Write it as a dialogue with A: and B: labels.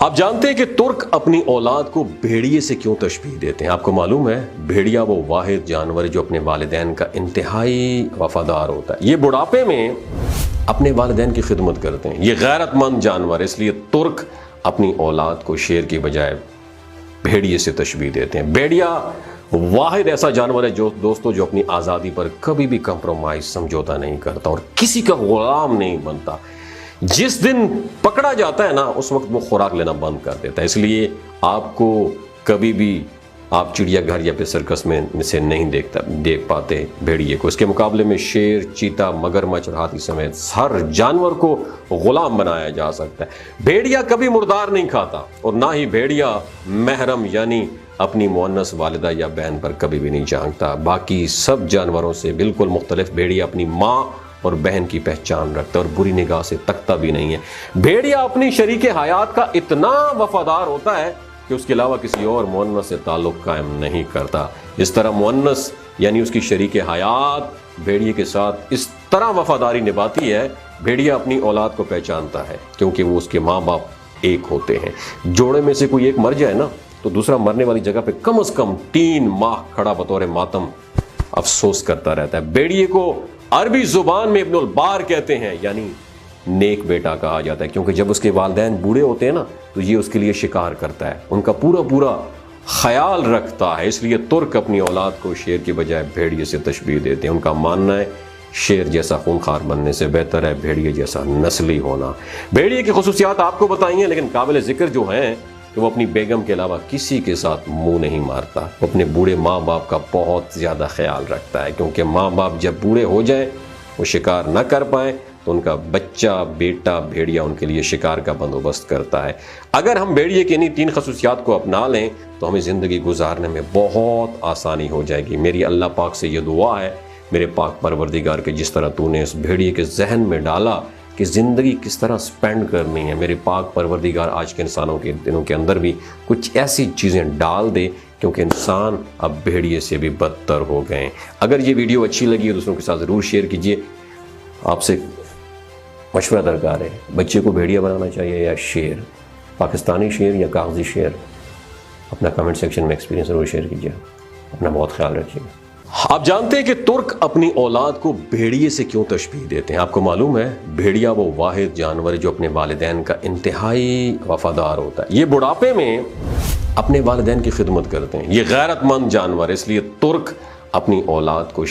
A: آپ جانتے ہیں کہ ترک اپنی اولاد کو بھیڑیے سے کیوں تشبیہ دیتے ہیں؟ آپ کو معلوم ہے بھیڑیا وہ واحد جانور ہے جو اپنے والدین کا انتہائی وفادار ہوتا ہے۔ یہ بڑھاپے میں اپنے والدین کی خدمت کرتے ہیں۔ یہ غیرت مند جانور ہے، اس لیے ترک اپنی اولاد کو شیر کی بجائے بھیڑیے سے تشبیہ دیتے ہیں۔ بھیڑیا واحد ایسا جانور ہے جو جو اپنی آزادی پر کبھی بھی کمپرومائز سمجھوتا نہیں کرتا اور کسی کا غلام نہیں بنتا۔ جس دن پکڑا جاتا ہے نا اس وقت وہ خوراک لینا بند کر دیتا ہے۔ اس لیے آپ کو کبھی بھی آپ چڑیا گھر یا پھر سرکس میں سے نہیں دیکھ پاتے بھیڑیے کو۔ اس کے مقابلے میں شیر، چیتا، مگرمچھ اور ہاتھی سمیت ہر جانور کو غلام بنایا جا سکتا ہے۔ بھیڑیا کبھی مردار نہیں کھاتا اور نہ ہی بھیڑیا محرم یعنی اپنی مؤنث والدہ یا بہن پر کبھی بھی نہیں جھانکتا۔ باقی سب جانوروں سے بالکل مختلف بھیڑیا اپنی ماں اور بہن کی پہچان رکھتا ہے اور بری نگاہ سے تکتا بھی نہیں ہے۔ بھیڑیا اپنی شریک حیات کا اتنا وفادار ہوتا ہے کہ اس کے علاوہ کسی اور مؤنث سے تعلق قائم نہیں کرتا۔ اس طرح مؤنث یعنی اس کی شریک حیات بھیڑیے کے ساتھ اس طرح وفاداری نبھاتی ہے۔ بھیڑیا اپنی اولاد کو پہچانتا ہے کیونکہ وہ اس کے ماں باپ ایک ہوتے ہیں۔ جوڑے میں سے کوئی ایک مر جائے نا تو دوسرا مرنے والی جگہ پہ کم از کم 3 ماہ کھڑا بطور ماتم افسوس کرتا رہتا ہے۔ بھیڑیے کو عربی زبان میں ابن البار کہتے ہیں، یعنی نیک بیٹا کہا جاتا ہے، کیونکہ جب اس کے والدین بوڑھے ہوتے ہیں نا تو یہ اس کے لیے شکار کرتا ہے، ان کا پورا خیال رکھتا ہے۔ اس لیے ترک اپنی اولاد کو شیر کی بجائے بھیڑیے سے تشبیہ دیتے ہیں۔ ان کا ماننا ہے شیر جیسا خونخوار بننے سے بہتر ہے بھیڑیے جیسا نسلی ہونا۔ بھیڑیے کی خصوصیات آپ کو بتائی ہیں، لیکن قابل ذکر جو ہیں کہ وہ اپنی بیگم کے علاوہ کسی کے ساتھ منہ نہیں مارتا۔ وہ اپنے بوڑھے ماں باپ کا بہت زیادہ خیال رکھتا ہے، کیونکہ ماں باپ جب بوڑھے ہو جائیں وہ شکار نہ کر پائیں تو ان کا بچہ بیٹا بھیڑیا ان کے لیے شکار کا بندوبست کرتا ہے۔ اگر ہم بھیڑیے کی انہی 3 خصوصیات کو اپنا لیں تو ہمیں زندگی گزارنے میں بہت آسانی ہو جائے گی۔ میری اللہ پاک سے یہ دعا ہے میرے پاک پروردگار کہ جس طرح تو نے اس بھیڑیے کے ذہن میں ڈالا کہ زندگی کس طرح سپینڈ کرنی ہے، میرے پاک پروردگار آج کے انسانوں کے دنوں کے اندر بھی کچھ ایسی چیزیں ڈال دے، کیونکہ انسان اب بھیڑیے سے بھی بدتر ہو گئے ہیں۔ اگر یہ ویڈیو اچھی لگی ہے دوسروں کے ساتھ ضرور شیئر کیجیے۔ آپ سے مشورہ درکار ہے، بچے کو بھیڑیا بنانا چاہیے یا شیر، پاکستانی شیر یا کاغذی شیر؟ اپنا کمنٹ سیکشن میں ایکسپیرینس ضرور شیئر کیجیے۔ اپنا بہت خیال رکھیے گا۔ آپ جانتے ہیں کہ ترک اپنی اولاد کو بھیڑیے سے کیوں تشبیہ دیتے ہیں؟ آپ کو معلوم ہے بھیڑیا وہ واحد جانور ہے جو اپنے والدین کا انتہائی وفادار ہوتا ہے۔ یہ بڑھاپے میں اپنے والدین کی خدمت کرتے ہیں۔ یہ غیرت مند جانور ہے، اس لیے ترک اپنی اولاد کو